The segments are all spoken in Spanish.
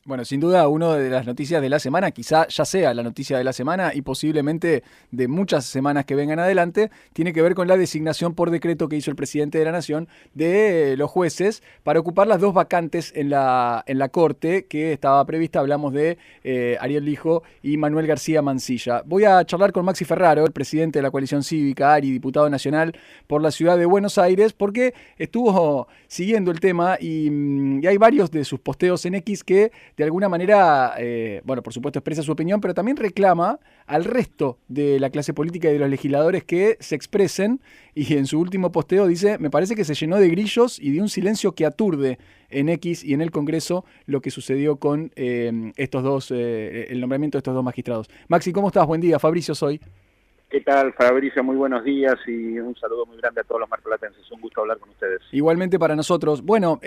Bueno, sin duda, una de las noticias de la semana, quizá ya sea la noticia de la semana y posiblemente de muchas semanas que vengan adelante, tiene que ver con la designación por decreto que hizo el presidente de la Nación de los jueces para ocupar las dos vacantes en la Corte que estaba prevista. Hablamos de Ariel Lijo y Manuel García Mansilla. Voy a charlar con Maxi Ferraro, el presidente de la coalición cívica, ARI, diputado nacional por la ciudad de Buenos Aires, porque estuvo siguiendo el tema y hay varios de sus posteos en X que de alguna manera, bueno, por supuesto expresa su opinión, pero también reclama al resto de la clase política y de los legisladores que se expresen, y en su último posteo dice: me parece que se llenó de grillos y de un silencio que aturde en X y en el Congreso lo que sucedió con estos dos, el nombramiento de estos dos magistrados. Maxi, ¿cómo estás? Buen día, Fabricio soy. ¿Qué tal, Fabricio? Muy buenos días y un saludo muy grande a todos los marplatenses. Un gusto hablar con ustedes. Igualmente para nosotros. Bueno,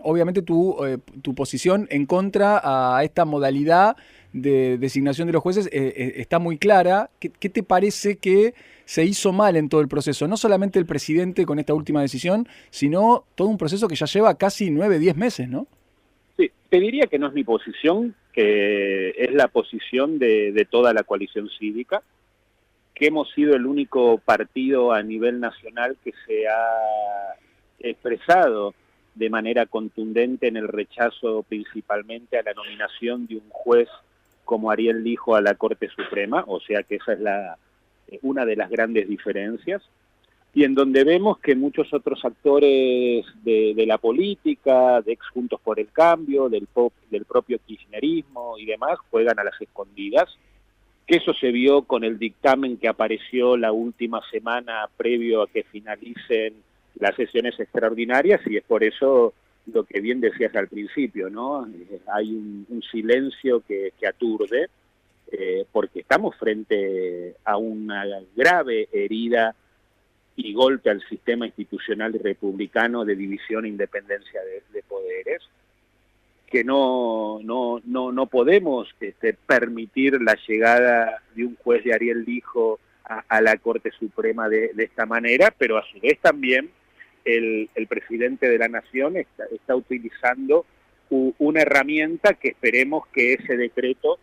obviamente tu posición en contra a esta modalidad de designación de los jueces está muy clara. ¿Qué te parece que se hizo mal en todo el proceso? No solamente el presidente con esta última decisión, sino todo un proceso que ya lleva casi 9, 10 meses, ¿no? Sí, te diría que no es mi posición, que es la posición de toda la coalición cívica, que hemos sido el único partido a nivel nacional que se ha expresado de manera contundente en el rechazo principalmente a la nominación de un juez como Ariel Lijo a la Corte Suprema, o sea que esa es una de las grandes diferencias, y en donde vemos que muchos otros actores de la política, de ex Juntos por el Cambio, del propio kirchnerismo y demás, juegan a las escondidas, que eso se vio con el dictamen que apareció la última semana previo a que finalicen las sesiones extraordinarias, y es por eso lo que bien decías al principio, ¿no? Hay un silencio que aturde, porque estamos frente a una grave herida y golpe al sistema institucional y republicano de división e independencia de poderes, que no podemos permitir la llegada de un juez de Ariel Lijo a la Corte Suprema de esta manera, pero a su vez también el presidente de la Nación está utilizando una herramienta que esperemos que ese decreto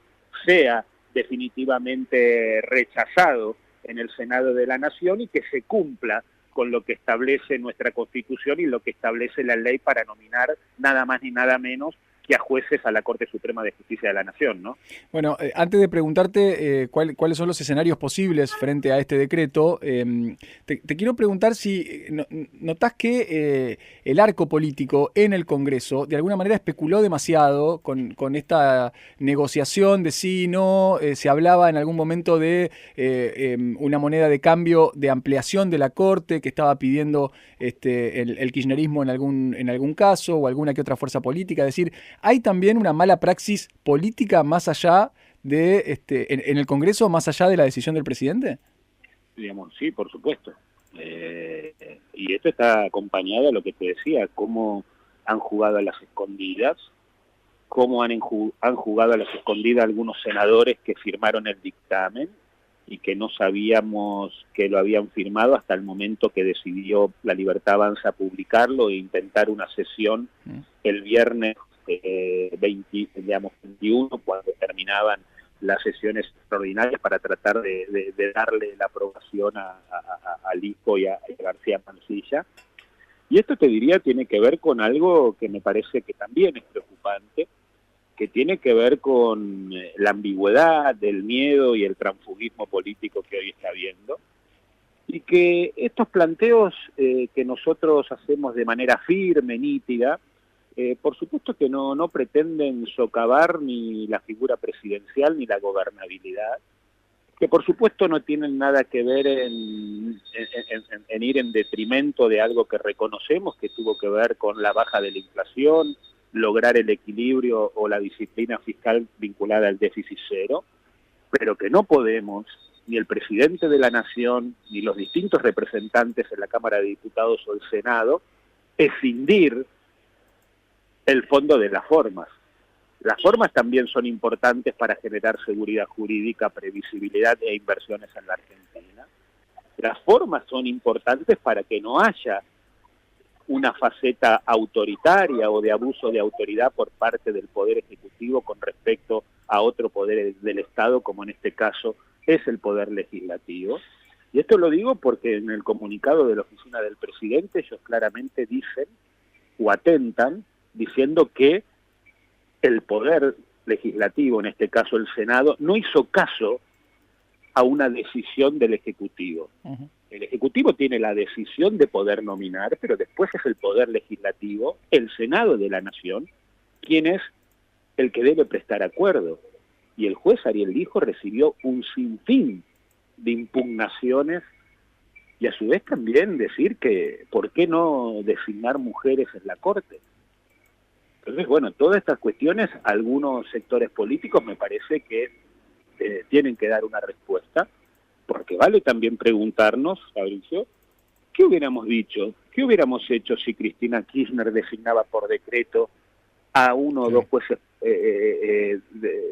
sea definitivamente rechazado en el Senado de la Nación y que se cumpla con lo que establece nuestra Constitución y lo que establece la ley para nominar nada más ni nada menos que a jueces a la Corte Suprema de Justicia de la Nación, ¿no? Bueno, antes de preguntarte cuáles son los escenarios posibles frente a este decreto, te quiero preguntar si notás que el arco político en el Congreso de alguna manera especuló demasiado con esta negociación de sí y no. Se hablaba en algún momento de una moneda de cambio de ampliación de la Corte que estaba pidiendo el kirchnerismo en algún caso, o alguna que otra fuerza política. Es decir, hay también una mala praxis política más allá de en el Congreso, más allá de la decisión del presidente. Digamos, sí, por supuesto. Y esto está acompañado de lo que te decía, cómo han jugado a las escondidas, cómo han jugado a las escondidas algunos senadores que firmaron el dictamen y que no sabíamos que lo habían firmado hasta el momento que decidió La Libertad Avanza publicarlo e intentar una sesión el viernes 21, cuando terminaban las sesiones extraordinarias, para tratar de darle la aprobación a Lijo y a García Mansilla. Y esto, te diría, tiene que ver con algo que me parece que también es preocupante, que tiene que ver con la ambigüedad, el miedo y el transfugismo político que hoy está habiendo, y que estos planteos que nosotros hacemos de manera firme, nítida, por supuesto que no pretenden socavar ni la figura presidencial ni la gobernabilidad, que por supuesto no tienen nada que ver en ir en detrimento de algo que reconocemos que tuvo que ver con la baja de la inflación, lograr el equilibrio o la disciplina fiscal vinculada al déficit cero, pero que no podemos, ni el presidente de la Nación, ni los distintos representantes en la Cámara de Diputados o el Senado, escindir el fondo de las formas. Las formas también son importantes para generar seguridad jurídica, previsibilidad e inversiones en la Argentina. Las formas son importantes para que no haya una faceta autoritaria o de abuso de autoridad por parte del Poder Ejecutivo con respecto a otro poder del Estado, como en este caso es el Poder Legislativo. Y esto lo digo porque en el comunicado de la oficina del presidente ellos claramente dicen o atentan diciendo que el Poder Legislativo, en este caso el Senado, no hizo caso a una decisión del Ejecutivo. Uh-huh. El Ejecutivo tiene la decisión de poder nominar, pero después es el Poder Legislativo, el Senado de la Nación, quien es el que debe prestar acuerdo. Y el juez Ariel Lijo recibió un sinfín de impugnaciones y a su vez también decir que ¿por qué no designar mujeres en la Corte? Entonces, bueno, todas estas cuestiones, algunos sectores políticos me parece que tienen que dar una respuesta, porque vale también preguntarnos, Fabricio, ¿qué hubiéramos dicho? ¿Qué hubiéramos hecho si Cristina Kirchner designaba por decreto a uno o dos jueces de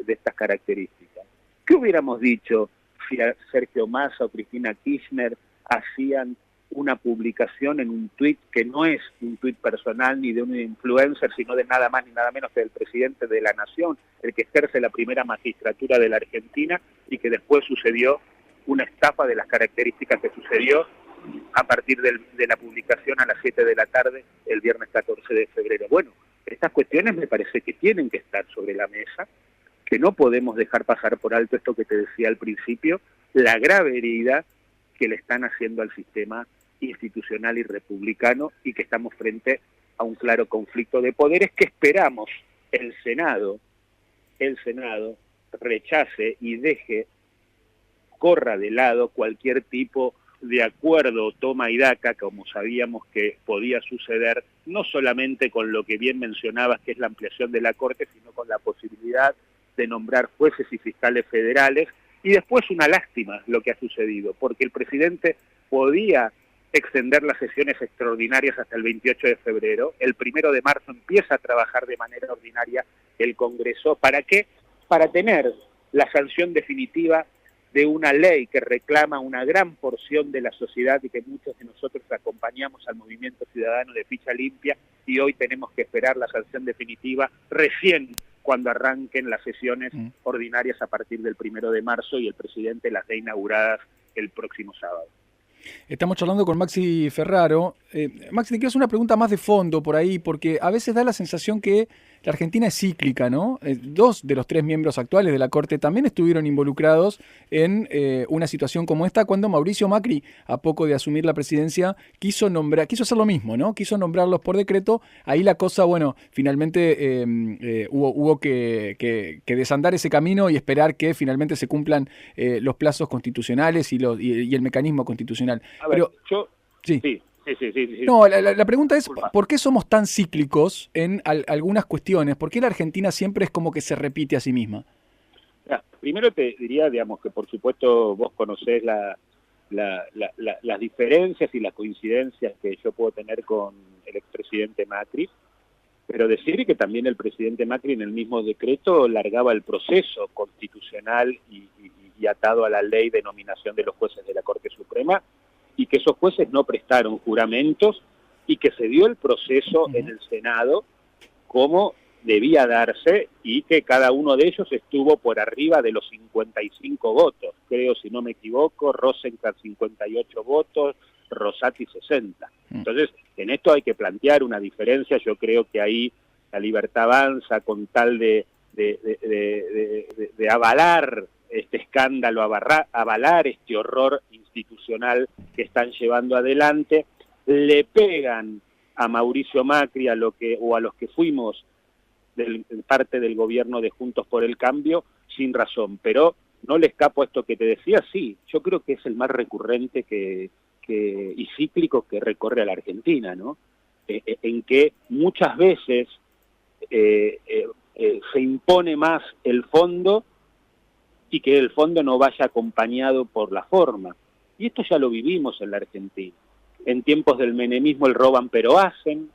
estas características? ¿Qué hubiéramos dicho si a Sergio Massa o Cristina Kirchner hacían una publicación en un tuit que no es un tuit personal ni de un influencer, sino de nada más ni nada menos que del presidente de la Nación, el que ejerce la primera magistratura de la Argentina, y que después sucedió una estafa de las características que sucedió a partir de la publicación a las 7 de la tarde el viernes 14 de febrero? Bueno, estas cuestiones me parece que tienen que estar sobre la mesa, que no podemos dejar pasar por alto esto que te decía al principio, la grave herida que le están haciendo al sistema institucional y republicano, y que estamos frente a un claro conflicto de poderes que esperamos el Senado rechace y corra de lado cualquier tipo de acuerdo, toma y daca, como sabíamos que podía suceder, no solamente con lo que bien mencionabas, que es la ampliación de la Corte, sino con la posibilidad de nombrar jueces y fiscales federales. Y después una lástima lo que ha sucedido, porque el presidente podía extender las sesiones extraordinarias hasta el 28 de febrero, el 1 de marzo empieza a trabajar de manera ordinaria el Congreso. ¿Para qué? Para tener la sanción definitiva de una ley que reclama una gran porción de la sociedad y que muchos de nosotros acompañamos al movimiento ciudadano de Ficha Limpia, y hoy tenemos que esperar la sanción definitiva recién cuando arranquen las sesiones ordinarias a partir del 1 de marzo y el presidente las dé inauguradas el próximo sábado. Estamos charlando con Maxi Ferraro. Maxi, te quiero hacer una pregunta más de fondo por ahí, porque a veces da la sensación que la Argentina es cíclica, ¿no? Dos de los tres miembros actuales de la Corte también estuvieron involucrados en una situación como esta, cuando Mauricio Macri, a poco de asumir la presidencia, quiso hacer lo mismo, ¿no? Quiso nombrarlos por decreto. Ahí la cosa, bueno, finalmente hubo que desandar ese camino y esperar que finalmente se cumplan los plazos constitucionales y el mecanismo constitucional. A ver, Sí. No, la pregunta es, ¿por qué somos tan cíclicos en algunas cuestiones? ¿Por qué la Argentina siempre es como que se repite a sí misma? Primero te diría, digamos, que por supuesto vos conocés las diferencias y las coincidencias que yo puedo tener con el expresidente Macri, pero decir que también el presidente Macri en el mismo decreto largaba el proceso constitucional y atado a la ley de nominación de los jueces de la Corte Suprema, y que esos jueces no prestaron juramentos, y que se dio el proceso en el Senado como debía darse, y que cada uno de ellos estuvo por arriba de los 55 votos. Creo, si no me equivoco, Rosenkrantz 58 votos, Rosati 60. Entonces, en esto hay que plantear una diferencia. Yo creo que ahí la Libertad Avanza, con tal de avalar este escándalo, avalar este horror institucional que están llevando adelante, le pegan a Mauricio Macri, a los que fuimos parte del gobierno de Juntos por el Cambio, sin razón. Pero no le escapo a esto que te decía, sí, yo creo que es el más recurrente y cíclico que recorre a la Argentina, ¿no? En que muchas veces se impone más el fondo, y que el fondo no vaya acompañado por la forma. Y esto ya lo vivimos en la Argentina. En tiempos del menemismo el roban pero hacen,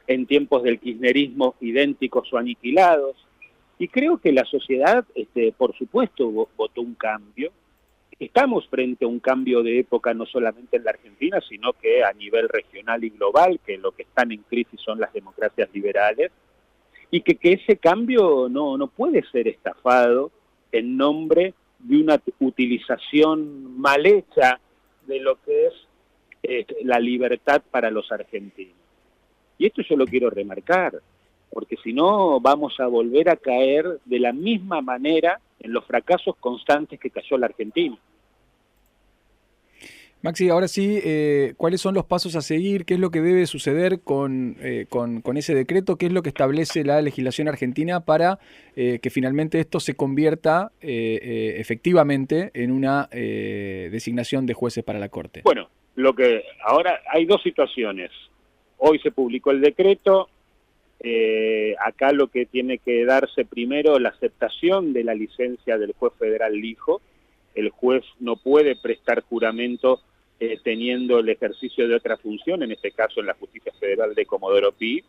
en tiempos del kirchnerismo idénticos o aniquilados, y creo que la sociedad, por supuesto, votó un cambio, estamos frente a un cambio de época no solamente en la Argentina, sino que a nivel regional y global, que lo que están en crisis son las democracias liberales, y que ese cambio no puede ser estafado en nombre de una utilización mal hecha de lo que es la libertad para los argentinos. Y esto yo lo quiero remarcar, porque si no vamos a volver a caer de la misma manera en los fracasos constantes que cayó la Argentina. Maxi, ahora sí, ¿cuáles son los pasos a seguir? ¿Qué es lo que debe suceder con ese decreto? ¿Qué es lo que establece la legislación argentina para que finalmente esto se convierta efectivamente en una designación de jueces para la Corte? Bueno, ahora hay dos situaciones. Hoy se publicó el decreto. Acá lo que tiene que darse primero la aceptación de la licencia del juez federal Lijo. El juez no puede prestar juramento teniendo el ejercicio de otra función, en este caso en la Justicia Federal de Comodoro Pi.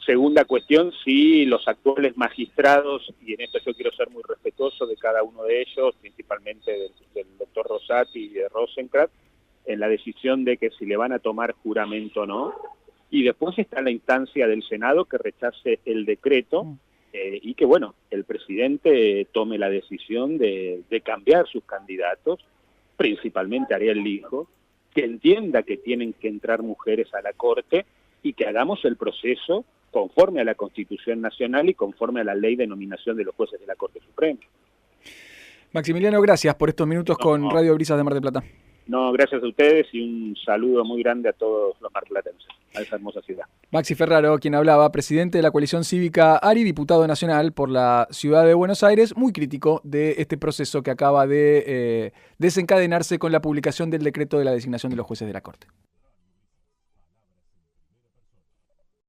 Segunda cuestión, si los actuales magistrados, y en esto yo quiero ser muy respetuoso de cada uno de ellos, principalmente del doctor Rosati y de Rosenkrantz, en la decisión de que si le van a tomar juramento o no. Y después está la instancia del Senado que rechace el decreto y que, bueno, el presidente tome la decisión de cambiar sus candidatos, principalmente Ariel Lijo, que entienda que tienen que entrar mujeres a la Corte y que hagamos el proceso conforme a la Constitución Nacional y conforme a la ley de nominación de los jueces de la Corte Suprema. Maximiliano, gracias por estos minutos con Radio Brisas de Mar del Plata. No, gracias a ustedes y un saludo muy grande a todos los marplatenses, a esa hermosa ciudad. Maxi Ferraro, quien hablaba, presidente de la coalición cívica ARI, diputado nacional por la ciudad de Buenos Aires, muy crítico de este proceso que acaba de desencadenarse con la publicación del decreto de la designación de los jueces de la Corte.